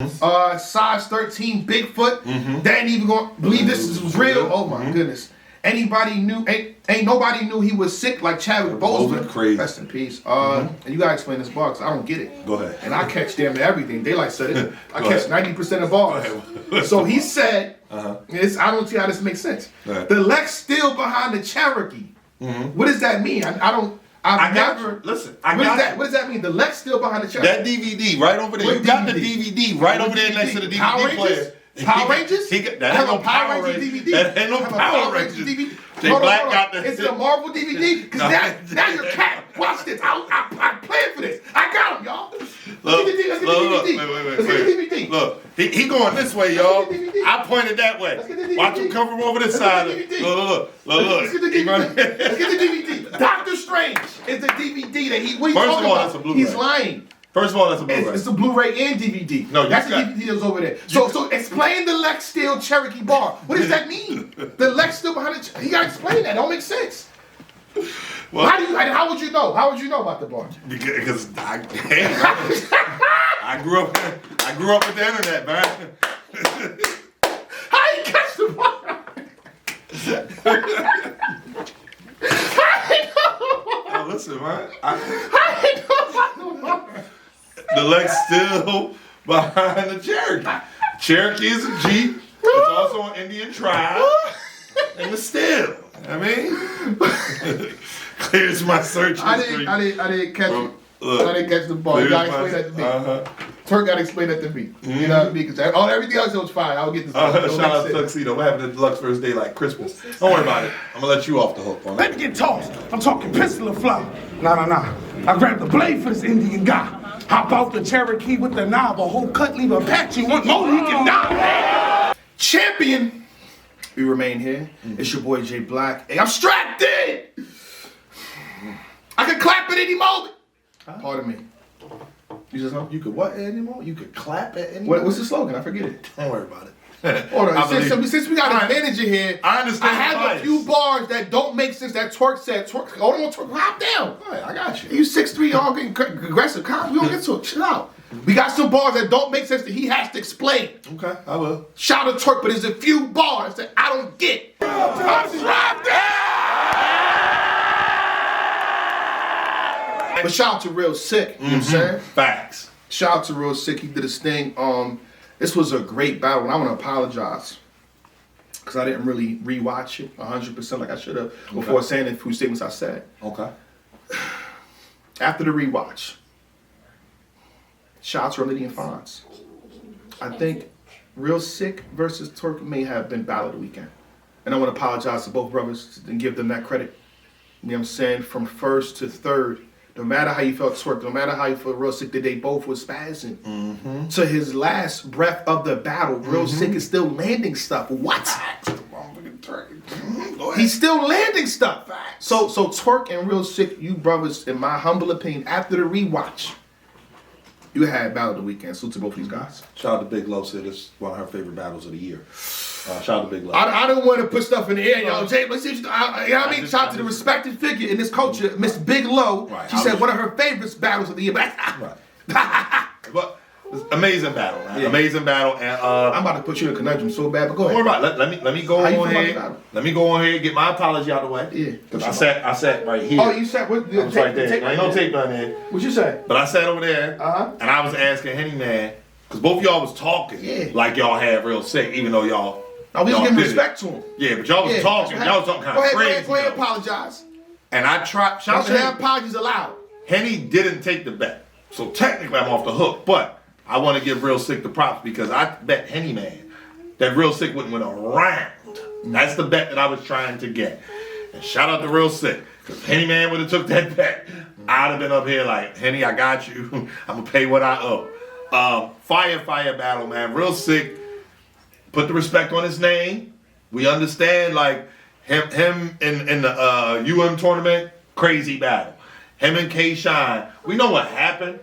Size 13 Bigfoot. They ain't even gonna believe this was real. Oh my goodness. Anybody knew? Ain't nobody knew he was sick like Chadwick Boseman. Crazy. Rest in peace. And you gotta explain this bar, 'cause I don't get it. Go ahead. And I catch damn near everything. Daylight said it. I catch 90% of bars. So he said, I don't see how this makes sense. The Lex still behind the Cherokee. What does that mean? I've never. Listen, What does that mean? The Lex still behind the Cherokee. That DVD right over there. What You got the DVD? DVD right over there next to the DVD Power player. Rangers? Power Rangers? That ain't no Power Rangers DVD. That ain't no Power Rangers DVD. They black got the. Is it a Marvel DVD? Because now you're cat. Watch this. I'm playing for this. I got him, y'all. Let's get the DVD. Let's get the DVD. Look, he going this way, y'all. I pointed that way. Let's get the DVD. Watch him come from over this side. Look. Let's get the DVD. Let's get the DVD. Doctor Strange is the DVD that he. What are you talking about? That's a Blu-ray. He's lying. First of all, that's a Blu-ray. It's a Blu-ray and DVD. No, that's the DVD that's over there. So explain the Lex Steel Cherokee bar. What does that mean? The Lex Steel behind it. You gotta explain that. It don't make sense. Well, how would you know? How would you know about the bar? Because I grew up with the internet, man. How you catch the bar? Oh, listen, man. The Lex still behind the Cherokee. Cherokee is a Jeep. It's also an Indian tribe. And it's still. I mean, clears my search history. I didn't catch it. I didn't catch the ball. You gotta explain that to me. Twork gotta explain that to me. You know what I mean? Because everything else was fine. I'll get this. Shout out to Tuxedo. We're having a deluxe first day like Christmas. Don't worry about it. I'm gonna let you off the hook on that. Let me get tossed. I'm talking pistol or fly. Nah. I grabbed the blade for this Indian guy. Hop out the Cherokee with the knob, a whole cut, leave Apache one more, he can die. Champion. We remain here. It's your boy Jay Black. Hey, I'm strapped in. I can clap at any moment. Pardon me. You just know? You could what at any moment? You could clap at any moment? What's the slogan? I forget it. Don't worry about it. Hold on. Since we got a manager here, I understand. I have a few bars that don't make sense that Twork said. Twork, hold on, Twork, hop down. All right, I got you. You 6'3", y'all getting aggressive. Calm, we don't get to it. Chill out. We got some bars that don't make sense that he has to explain. Okay, I will. Shout out to Twork, but there's a few bars that I don't get. I'm strapped in! But shout out to Real Sick, you know what I'm saying? Facts. Shout out to Real Sick, he did his thing. This was a great battle, and I want to apologize because I didn't really rewatch it 100% like I should have before saying the few statements I said. Okay. After the rewatch, shout out to Lydian Fonz. I think Real Sick versus Twork may have been battle of the weekend. And I want to apologize to both brothers and give them that credit. You know what I'm saying? From first to third. No matter how you felt Twork, no matter how you felt Real Sick, that they both was spazzing. To his last breath of the battle, Real Sick is still landing stuff. What? He's still landing stuff. So Twork and Real Sick, you brothers, in my humble opinion, after the rewatch, you had battle of the weekend. Salute to both of these guys. Shout out to Big Lo, said it's one of her favorite battles of the year. Shout out to Big Lo. I don't want to put stuff in the air, y'all. Jay, let's see what you know what I mean? Shout out to the respected figure in this culture, Miss Big Lo. Right. She said one of her favorite battles of the year. Right. But amazing battle, man. Yeah. Amazing battle. And I'm about to put you in a conundrum so bad, but go ahead. Right. Let me go on here. Let me go on here and get my apology out of the way. Yeah. Because I sat right here. Oh, you sat with the I was right there. Ain't no tape on there. What you say? But I sat over there and I was asking Henny Man, because both of y'all was talking like y'all had Real Sick, even though y'all. Oh, we was giving respect to him. Yeah, but y'all was talking. Y'all was talking kind of crazy. Go ahead, apologize. And I tried. Y'all should have apologies allowed. Henny didn't take the bet. So technically I'm off the hook. But I want to give Real Sick the props because I bet Henny Man that Real Sick wouldn't win a round. That's the bet that I was trying to get. And shout out to Real Sick. Because Henny Man would have took that bet, I'd have been up here like, Henny, I got you. I'm going to pay what I owe. Fire battle, man. Real Sick. Put the respect on his name. We understand, like, him in the tournament, crazy battle. Him and K-Shine, we know what happened.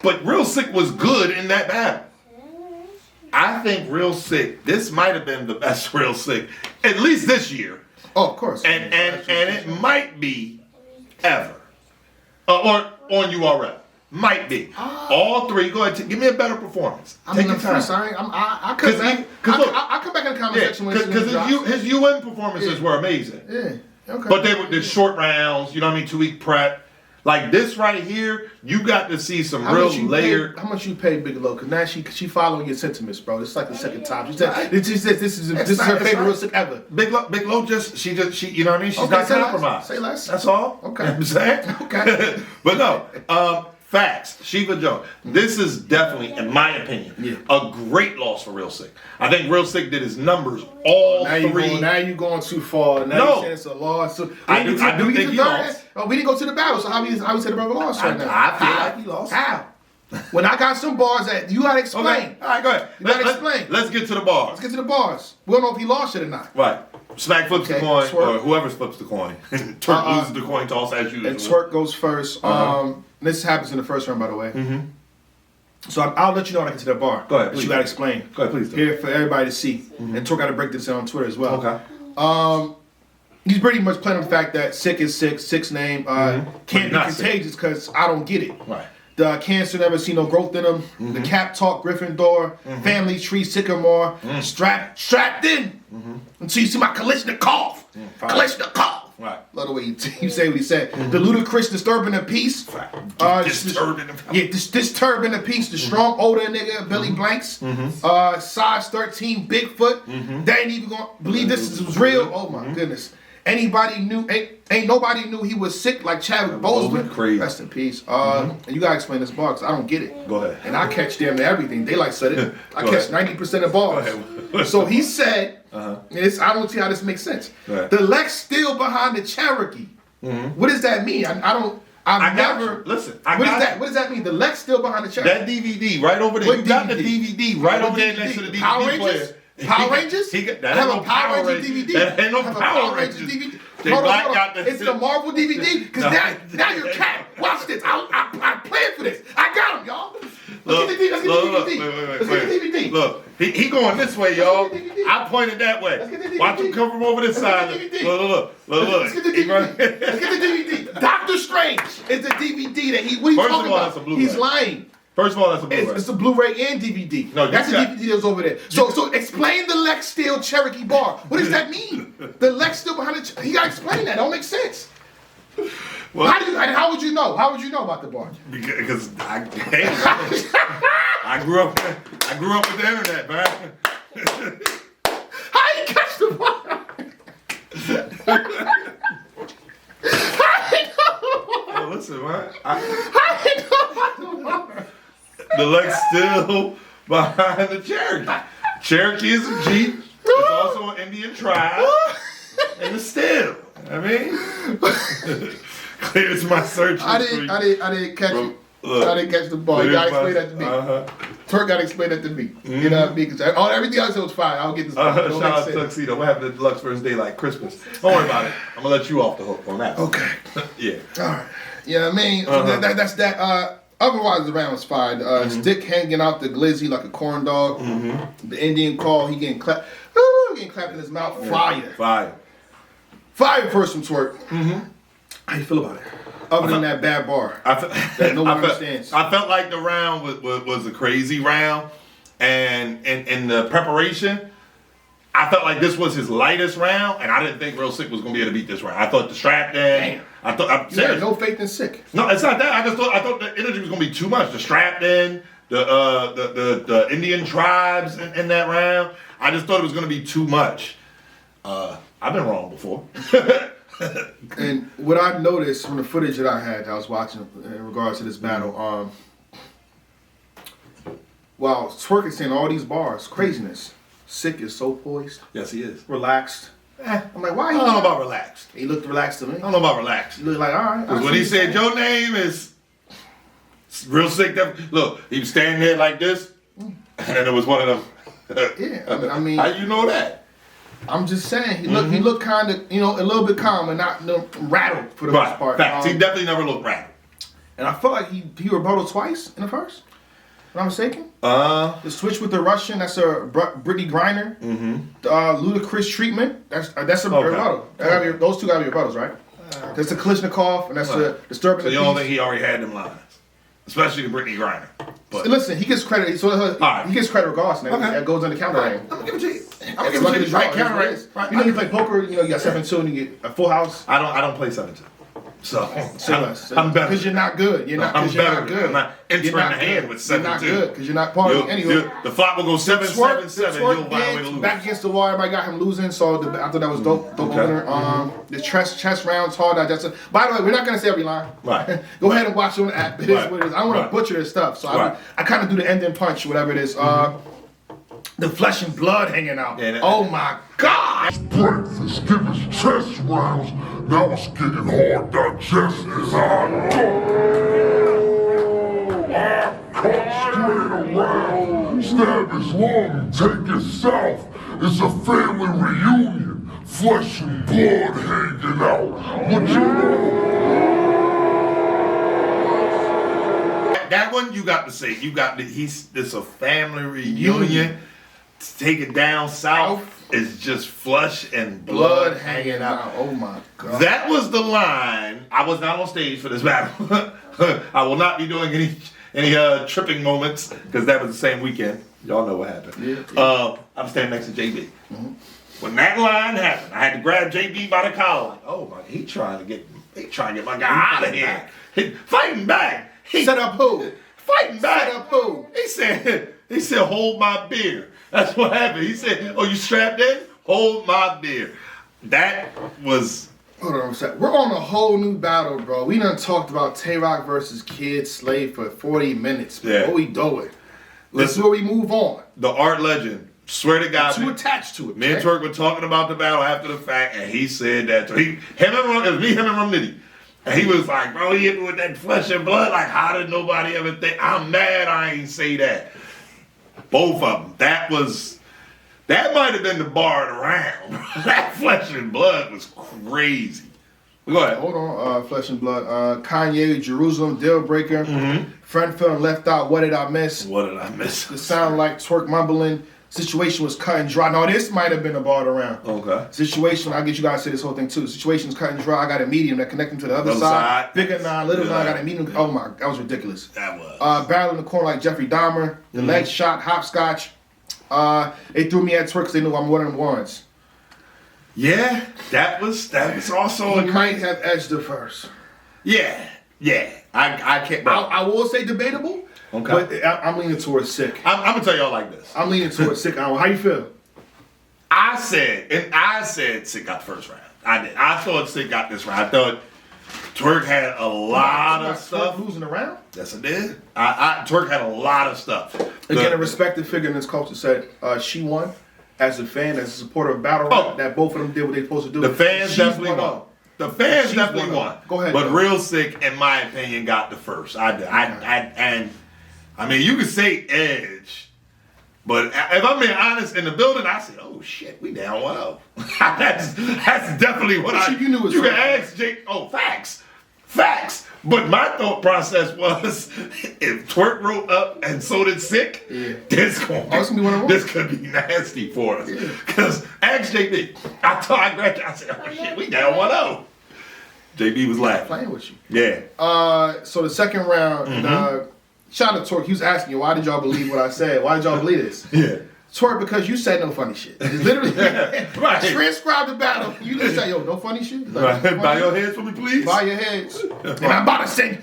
But Real Sick was good in that battle. I think Real Sick, this might have been the best Real Sick, at least this year. Oh, of course. And it might be ever. Or on URL. Might be. All three. Go ahead. Give me a better performance. Take your time. I come back in the comment section when because his UN performances were amazing. Yeah. Okay. But they were the short rounds. You know what I mean? 2 week prep. Like this right here, you got to see some real layered. How much you pay Bigelow? Because now she following your sentiments, bro. It's like the second time. She said this is her favorite real Sikh ever. Bigelow she you know what I mean? She's not compromised. Say less. That's all. Okay. You know what I'm saying? Okay. But no, facts. Shiva Jones. This is definitely, in my opinion, a great loss for Real Sikh. I think Real Sikh did his numbers all three. Now you're going too far. Now you're saying it's a loss. So I do think he lost. Oh, we didn't go to the battle, so how we say the brother lost right now? I feel like he lost. How? When I got some bars that you gotta explain. Okay. All right, go ahead. Explain. Let's get to the bars. Let's get to the bars. We don't know if he lost it or not. Right. Smack flips the coin, Twork. or whoever flips the coin. Twork loses the coin toss as usual. And Twork goes first. This happens in the first round, by the way. Mm-hmm. So I'll let you know when I get to that bar. Go ahead, please. You gotta explain. Go ahead, please. Here for everybody to see. Mm-hmm. And Twork got to break this down on Twitter as well. Okay. He's pretty much playing on the fact that Sikh is Sikh. Sikh's name can't be contagious because I don't get it. Right. The cancer never see no growth in him. Mm-hmm. The cap talk Gryffindor. Mm-hmm. Family tree Sycamore. Mm-hmm. Strapped in. Mm-hmm. Until you see my Kalishnikov. Kalishnikov. Right. Love the way you say what he said. Mm-hmm. The ludicrous disturbing the peace. Disturbing the peace. Yeah, disturbing the peace. The strong older nigga, Billy Blanks. Mm-hmm. Size 13, Bigfoot. Mm-hmm. They ain't even gonna believe this was real. Oh my goodness. Anybody knew? Ain't nobody knew he was sick like Chadwick Boseman. Crazy. Rest in peace. And you gotta explain this bar because I don't get it. Go ahead. And I catch damn near everything. Daylight said it. I catch 90% of bars. So he said, and I don't see how this makes sense. The Lex still behind the Cherokee. Mm-hmm. What does that mean? I've never. Listen. What does that mean? The Lex still behind the Cherokee. That DVD right over there. What you got the DVD right over there next to the DVD Power player. Rangers? Power Rangers? That ain't no Power Rangers DVD. That ain't no Power Rangers DVD. Hold on. It's the Marvel DVD? Because now you're cat. Watch this. I'm playing for this. I got him, y'all. Let's get the DVD. Let's get the DVD. Look, he going this way, y'all. I pointed that way. Watch him come from over this side. Look. Let's get the DVD. Let's get the DVD. Doctor Strange is the DVD that what are you talking about? He's lying. First of all, that's a Blu-ray. It's a Blu-ray and DVD. No, that's the DVD that's over there. So explain the Lex Steel Cherokee bar. What does that mean? The Lex Steel behind the he gotta explain that. It don't make sense. Well, how would you know? How would you know about the bar? Because I grew up with the internet, man. How you catch the bar? Well, listen, man. The Lex still behind the Cherokee. Cherokee is a Jeep. It's also an Indian tribe. And it's still. I mean, clears my search. I didn't catch it. I didn't catch the ball. You gotta explain that to me. Twork gotta explain that to me. Mm-hmm. You know what I mean? Because everything else was fine. I'll get this. Shout out to Tuxedo. What happened to Deluxe first day like Christmas? Don't worry about it. I'm gonna let you off the hook on that. Okay. Yeah. All right. You know what I mean? That's that. Otherwise, the round was fine. Stick hanging out the glizzy like a corn dog. Mm-hmm. The Indian call, he getting clapped. Getting clapped in his mouth. Yeah. Fire first from Twork. Mm-hmm. How you feel about it? Other than that bad bar that no one understands. I felt like the round was a crazy round. And in the preparation, I felt like this was his lightest round. And I didn't think Real Sikh was going to be able to beat this round. I thought the strap in. You had no faith in Sikh. No, it's not that. I thought the energy was going to be too much. The strapped in, the Indian tribes in that round. I just thought it was going to be too much. I've been wrong before. And what I noticed from the footage that I had, that I was watching in regards to this battle, while Twork is saying all these bars, craziness, Sikh is so poised. Yes, he is. Relaxed. I'm like, why? I don't know about relaxed. He looked relaxed to me. I don't know about relaxed. He looked like, all right. Because when he said your name is Real Sikh, look, he was standing there like this, and it was one of them. Yeah, I mean, how you know that? I'm just saying, he looked kind of, a little bit calm and not rattled for the most part. Facts. He definitely never looked rattled. And I felt like he rebutted twice in the first. If I'm mistaken. The switch with the Russian, that's a Brittany Griner. Mm-hmm. Ludicrous treatment, that's a rebuttal. Those two gotta be rebuttals, right? That's the Kalishnikov and that's the disturbing. So you don't think he already had them lines? especially to Brittany Griner. But Listen, he gets credit. So right. he gets credit regardless. And Okay. That goes on the counter. I'm gonna give it to you. I'm gonna It's give lucky it to to you. Right, draw. counter It right. is. You know, you play poker. You know, you got 7-2 and you get a full house. I don't play 7-2. So I'm better. Because you're not good. You're not. I'm Because you're better. not good. I'm not entering You're not the hand good. with You're not 7-2. good because you're not partying. Anyway, The flop will go 7-7-7. You'll find a way to lose. Back against the wall, everybody got him losing. So I thought that was dope. Dope Okay. opener. The chess rounds hard. By the way, we're not gonna say every line. Right. Go ahead and watch it on the app. It is what it is. I don't want to butcher this stuff, so I kind of do the ending punch, whatever it is. The flesh and blood hanging out. Yeah, Oh my God! Breakfast, give us chest rounds. Now it's getting hard digested. I cut straight around. Stab is long, take it south. It's a family reunion. Flesh and blood hanging out. What you know? That one you got to say. It's a family reunion. Take it down south. It's just flesh and blood hanging out. Oh my God! That was the line. I was not on stage for this battle. I will not be doing any tripping moments because that was the same weekend. Y'all know what happened. Yeah. I'm standing next to JB. When that line happened, I had to grab JB by the collar. Like, oh my, he trying to get my guy out of here. Fighting back. Set up who? Fighting back. Set up who? He said, hold my beer. That's what happened. He said, oh, you strapped in? Hold my beer. That was... Hold on a sec. We're on a whole new battle, bro. We done talked about Twork versus Kid Slave for 40 minutes, man. Yeah. What we doing? This is where we move on. The art legend. Swear to God. Too attached to it, Me and Twork were talking about the battle after the fact, and he said that. It was me, him, and Rum Nitty. And he was like, bro, he hit me with that flesh and blood. Like, how did nobody ever think? I'm mad I ain't say that. Both of them. That might have been the bar of the round. That flesh and blood was crazy. Go ahead. Hold on, Flesh and Blood. Kanye, Jerusalem, Deal Breaker. Friend fell and left out. What did I miss? What did I miss? It sounded like Twork mumbling. Situation was cut and dry. No, this might have been a bar of the round. Okay. Situation, I'll get you guys to say this whole thing too. Situation's cut and dry. I got a medium that connect him to the other side. Bigger 9, little 9, I got a medium. Oh my, that was ridiculous. That was. Battle in the corner like Jeffrey Dahmer. The leg shot, hopscotch. They threw me at Twork because they knew I'm one of them Warrens. Yeah, that was also He might have edged the first. Yeah. I can't. Bro. I will say debatable. Okay. But I'm leaning towards Sikh. I'm gonna tell y'all like this. I'm leaning towards Sikh. How you feel? I said Sikh got the first round. I did. I thought Sikh got this round. I thought Twork had a lot of stuff. Twork losing the round? Yes, it did. Twork had a lot of stuff. Again, a respected figure in this culture said she won as a fan, as a supporter of battle rap, that both of them did what they supposed to do. The fans definitely won. up. The fans She's definitely one won. up. Go ahead. But though. Real Sikh, in my opinion, got the first. I mean, you could say Edge, but if I'm being honest, in the building, I said, "Oh shit, we down 1-0." That's definitely what you knew was You can right. ask Jake. Oh, facts. But my thought process was, if Twork wrote up and so did Sikh, this could be nasty for us. Because ask JB. I grabbed. I said, "Oh shit, we down 1-0." JB was laughing. Playing with you. Yeah. So the second round, shout out to Twork. He was asking you, why did y'all believe what I said? Why did y'all believe this? Yeah. Twork, because you said no funny shit. It's literally Right. transcribe the battle. You just say, yo, no funny shit. Right. Funny Bow your shit. heads for me, please. Bow your heads. And I'm about to send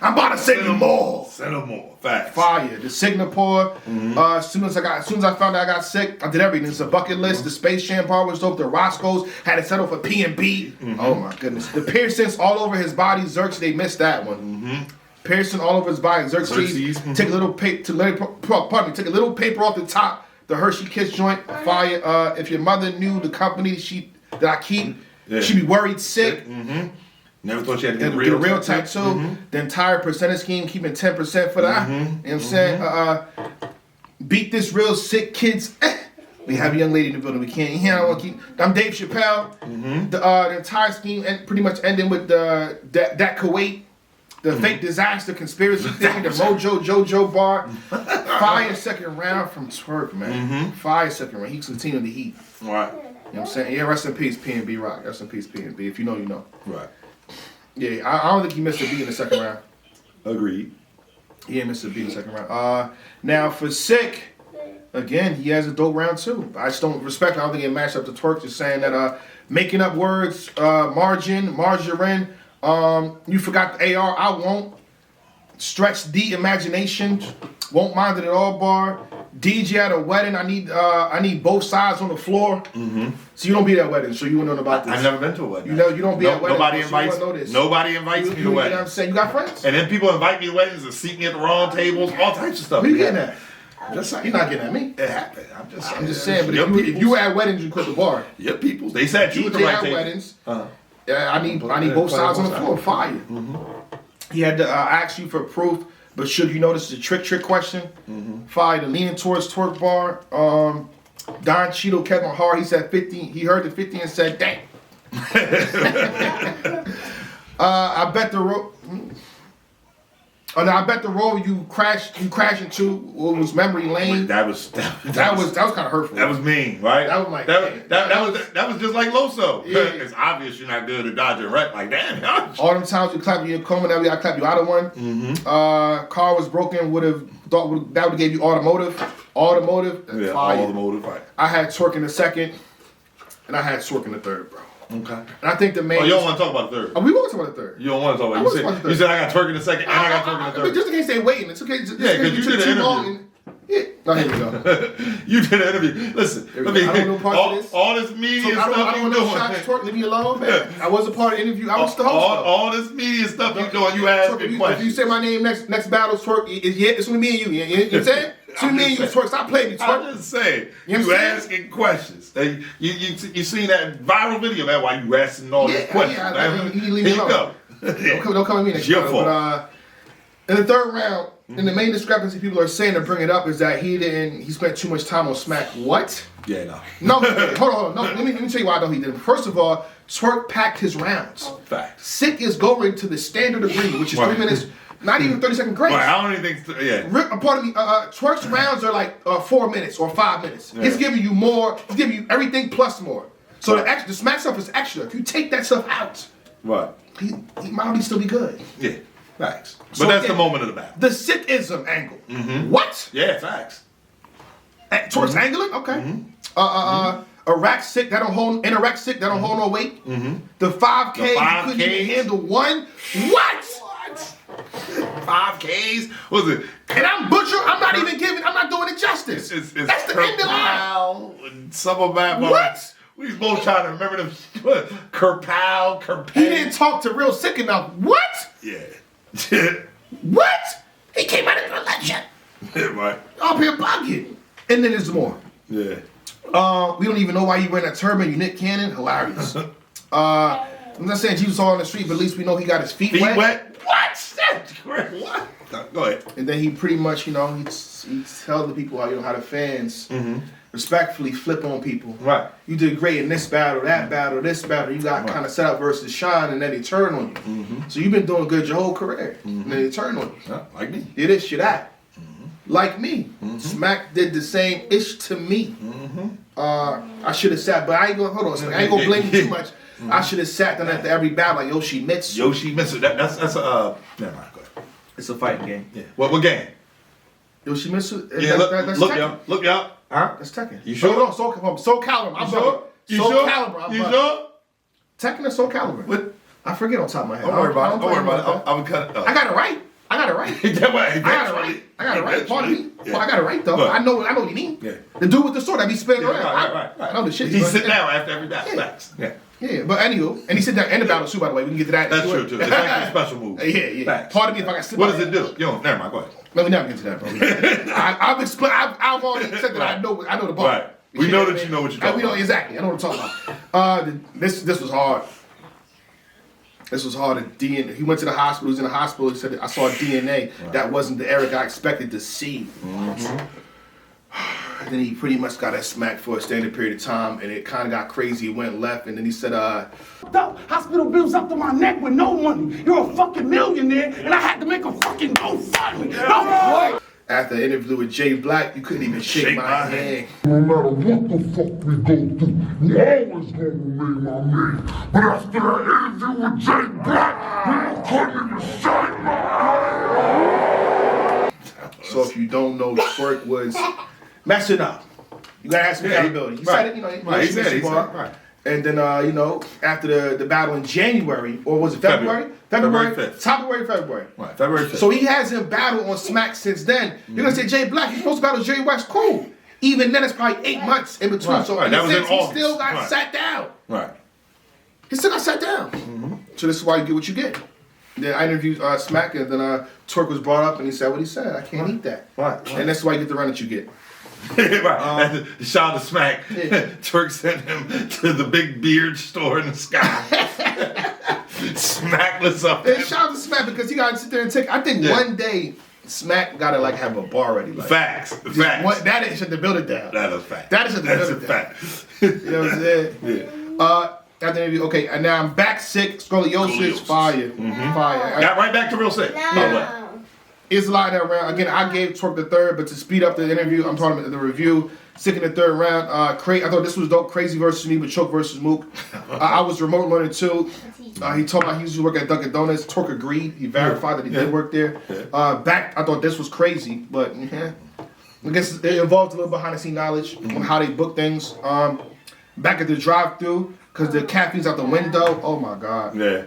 I'm about to send you more. Send them more. Facts. Fire. The Singapore. As soon as I found out I got sick, I did everything. It's a bucket list. The Space Jam part was dope. The Roscoe's had to settle for P&B. Oh my goodness. The piercings all over his body. Xerxes, they missed that one. Piercing all over his body. Xerxes. Take a little paper. Take a little paper off the top. The Hershey Kiss joint. Fire. If your mother knew the company that I keep, she'd be worried sick. Never thought you had to Get get a real tattoo. The entire percentage scheme, keeping 10% for that. You know what I'm saying? Beat this real sick kids. We have a young lady in the building. We can't. I don't want to keep. I'm Dave Chappelle. The entire scheme pretty much ending with that Kuwait, the fake disaster conspiracy thing, the Mojo Jojo bar. Fire second round from Twork, man. Fire second round. He's continuing the heat. Right. You know what I'm saying? Yeah, rest in peace, P&B Rock. Rest in peace, P&B. If you know, you know. Right. Yeah, I don't think he missed a beat in the second round. Agreed. He ain't missed a beat in the second round. Now for Sikh, again, he has a dope round too. I just don't respect him. I don't think it matched up to Twork. Just saying that making up words, margarine, you forgot the AR, I won't. Stretch the imagination, won't mind it at all bar. DJ at a wedding, I need both sides on the floor. Mm-hmm. So you don't be at weddings, so you wouldn't know about this. I've never been to a wedding. You don't be at weddings. Nobody invites me to weddings. You know what I'm saying? You got friends? And then people invite me to weddings and seat me at the wrong tables, all types of stuff. Who you getting at? Just saying. You're not getting at me. It happened. I'm just saying, but if you were at weddings, you quit the bar. Your people. They said you at the right table. Weddings. I need both sides on the floor. Fire. Mm-hmm. He had to ask you for proof, but should you know this is a trick question? Mm-hmm. Fire. The leaning towards Twork bar. Don Cheeto kept on hard. He said 50. He heard the 50 and said, "Dang." I bet the road. I bet the road you crashed into was memory lane. That was kind of hurtful. That was mean, right? That was like that was just like Loso. Yeah. It's obvious you're not good at dodging wreck. Like damn. All them times we clapped you in coma, now we gotta clap you out of one. Mm-hmm. Car was broken. That would have gave you automotive. Yeah, fire. automotive. Right. I had Twork in the second, and I had Twork in the third, bro. Okay. And I think the main. Oh, you don't want to talk about the third. We won't talk about the third. You don't want to talk about it. You said I got Twork in the second and I got Twork in the third. Just in case they waiting, it's okay. Because you did an interview. Yeah. No, here we go. You did an interview. Listen, I don't know parts of this. All this media stuff I don't you know shots Twork. Leave me alone, man. I was a part of the interview. I was the host. All this media stuff you doing, you asking questions. If you say my name next battle, Twork, it's gonna be me and you. You know what I'm saying? It's gonna be me and you, Twork. Stop playing me, Twork. I'm just saying. You asking questions. You seen that viral video, man? Why you asking all these questions? You leave me alone. Don't come at me next battle. But in the third round. And the main discrepancy people are saying to bring it up is that he spent too much time on Smack. What? Yeah, no. Hold on. No, let me tell you why I know he didn't. First of all, Twork packed his rounds. Fact. Sikh is going to the standard agreement, which is 3 minutes, not even 30-second grace. Right, I don't even think, Pardon me, Twork's rounds are like 4 minutes or 5 minutes. Yeah. He's giving you more, he's giving you everything plus more. So the Smack stuff is extra. If you take that stuff out, right, he might still be good. Yeah. Facts. But so that's the moment of the battle. The Sikhism angle. Mm-hmm. What? Yeah, facts. Twork's angling? Okay. Iraq Sikh, that don't hold no weight. Mm-hmm. The 5K, you couldn't even handle one. What? 5Ks? What was it? And I'm not doing it justice. It's that's the end of line. Some of that. What? We was both trying to remember them. Kerpow. He didn't talk to Real Sikh enough. What? Yeah. What? He came out of an election. Right. Up here bugging. And then there's more. Yeah. We don't even know why you wearing that turban. You Nick Cannon. Hilarious. I'm not saying Jesus all on the street, but at least we know he got his feet wet. What? That's great. What? Go ahead. And then he pretty much, he tells the people how the fans respectfully flip on people. Right. You did great in this battle, that battle, this battle. You got kind of set up versus Sean, and then he turned on you. Mm-hmm. So you've been doing good your whole career. Mm-hmm. And then he turned on you. Yeah, like me. Did this, shit that. Mm-hmm. Like me. Mm-hmm. Smack did the same ish to me. Mm-hmm. I should have sat, but I ain't gonna blame you too much. Mm-hmm. I should have sat down after every battle like Yoshimitsu. That's a never mind. Go ahead. It's a fighting game. Yeah. What game? Yoshimitsu. Yeah. Look y'all. Huh? That's Tekken. You sure? No, Soul Calibur. I'm sure. Soul Calibur. You sure? Tekken or Soul Calibur? What? I forget on top of my head. Don't worry about it. I'm cut it up. I got it right. I got it right. Pardon me. Yeah. I got it right though. But I know what you mean. Yeah. The dude with the sword that be spinning around. Right. I know the shit. He sit down after every battle. Yeah, but anywho, and he sit down in the battle too. By the way, we can get to that. That's true too. It's like a special move. Yeah. Facts. Pardon me if I got sit. What does it do? Never mind. Go ahead. Let me never get to that, bro. I've explained. I've already said that I know the ball. Right. We know that you know what you're talking about. Exactly. I know what I'm talking about. This was hard. This was hard. He went to the hospital. He was in the hospital. He said, I saw DNA. Right. That wasn't the Eric I expected to see. Mm-hmm. And then he pretty much got a smack for a standard period of time, and it kind of got crazy. It went left, and then he said, hospital bills up to my neck with no money. You're a fucking millionaire, and I had to make a fucking GoFundMe. No. After the interview with Jay Black, you couldn't even shake my hand. No matter what the fuck we go through, you always gonna remain my man. But after that interview with Jay Black, you couldn't even shake my hand. So if you don't know, Twork was messing up. You gotta have some accountability. He said it, you know. He said it. Right. And then, you know, after the battle in January, or was it February? February 5th. February. Right, February 5th. So he hasn't battled on Smack since then. You're gonna say Jay Black, he's supposed to battle Jerry West, cool. Even then, it's probably 8 months in between. So that was in he August. still got sat down. Right. He still got sat down. So this is why you get what you get. Then I interviewed Smack, and then Twork was brought up, and he said what he said. I can't eat that. Right. And that's why you get the run that you get. Right. Shout out to Smack. Twork sent him to the big beard store in the sky. Smackless up there. And shout out to Smack because he got to sit there and take. I think one day Smack got to like have a bar ready. Like, Facts. That is shut the building down. That is a fact. That is shut the building down. Fact. You know what I'm saying? Yeah. After the interview, okay, and now I'm back sick. Scoliosis, fire. Fire. Got right back to real sick. It's a lot in that round. Again, I gave Twork the third, but to speed up the interview, I'm talking about the review. Sick in the third round. I thought this was dope. Crazy versus me, but Choke versus Mook. I was remote learning too. He told me he used to work at Dunkin' Donuts. Twork agreed. He verified that he did work there. Back, I thought this was crazy, but I guess it involved a little behind the scene knowledge on how they book things. Back at the drive-thru, because the caffeine's out the window. Oh my God. Yeah.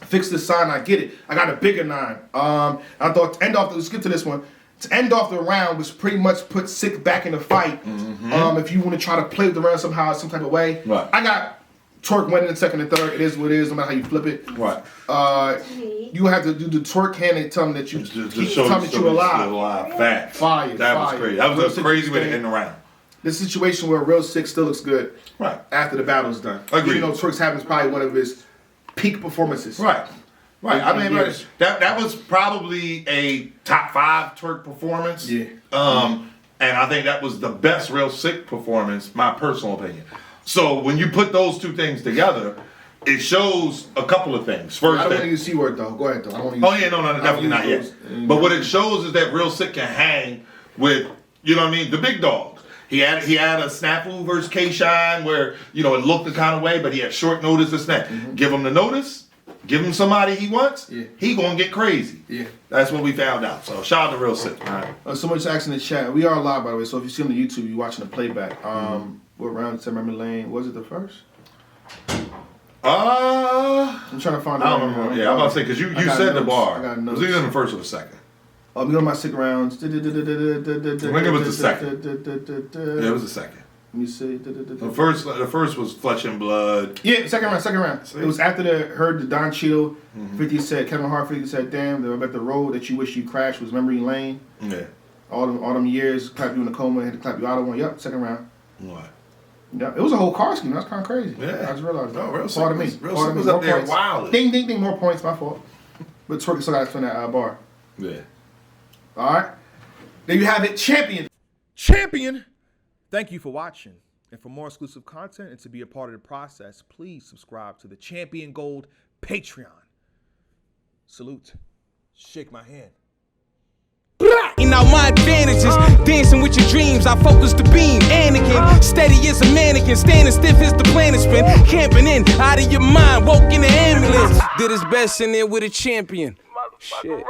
Fix the sign, I get it. I got a bigger 9. I thought to end off, let's skip to this one. To end off the round was pretty much put Sikh back in the fight. If you want to try to play with the round somehow, some type of way. Right. I got Twork winning in second and third. It is what it is, no matter how you flip it. Right. You have to do the Twork hand and tell them that you tell them that you're alive. Facts. Fire. That was crazy. That was a crazy way to end the round. This situation where Real Sikh still looks good Right. after the battle's done. Agreed. Even though Twork's having probably one of his peak performances. Right. I mean, Years. that was probably a top 5 Twork performance. Yeah. And I think that was the best Real Sick performance, my personal opinion. So when you put those two things together, it shows a couple of things. First, I don't want to use C word though. Go ahead though. I don't want to use no, definitely not yet. But what it shows is that Real Sick can hang with, you know what I mean, the big dogs. He had a snafu versus K-Shine where, you know, it looked the kind of way, but he had short notice and snap. Give him the notice. Give him somebody he wants, he gonna get crazy. Yeah. That's what we found out. So shout out to Real Sick. All right. Somebody's asking in the chat. We are live, by the way, so if you see on the YouTube, you're watching the playback. What round is Memory Lane? Was it the first? I'm trying to find I don't remember. Yeah, I'm about to say, because you said the bar. I got notes. Was it in the first or the second? We go to my sick rounds. I think it was the second. Yeah, it was the second. Let me see. The first was Flesh and Blood. Yeah, second round. See? It was after the Don Cheadle. 50 said, Kevin Hart 50 said, damn, I bet the road that you wish you crashed was memory lane. Yeah. All them years, clap you in the coma, had to clap you out of one. Yep, second round. What? Yeah, it was a whole car scheme. That's kind of crazy. Yeah. I just realized that. No, Real Sick Pardon me. Real Sick was up there wild. Ding, ding, ding, more points, my fault. But Twork still got to spin that bar. Yeah. All right. There you have it, Champion. Thank you for watching. And for more exclusive content and to be a part of the process, please subscribe to the Champion Gold Patreon. Salute. Shake my hand. And now my advantages, dancing with your dreams, I focus the beam, Anakin, steady as a mannequin, standing stiff as the planet spin, camping in, out of your mind, woke in the ambulance, did his best in there with a champion. Shit.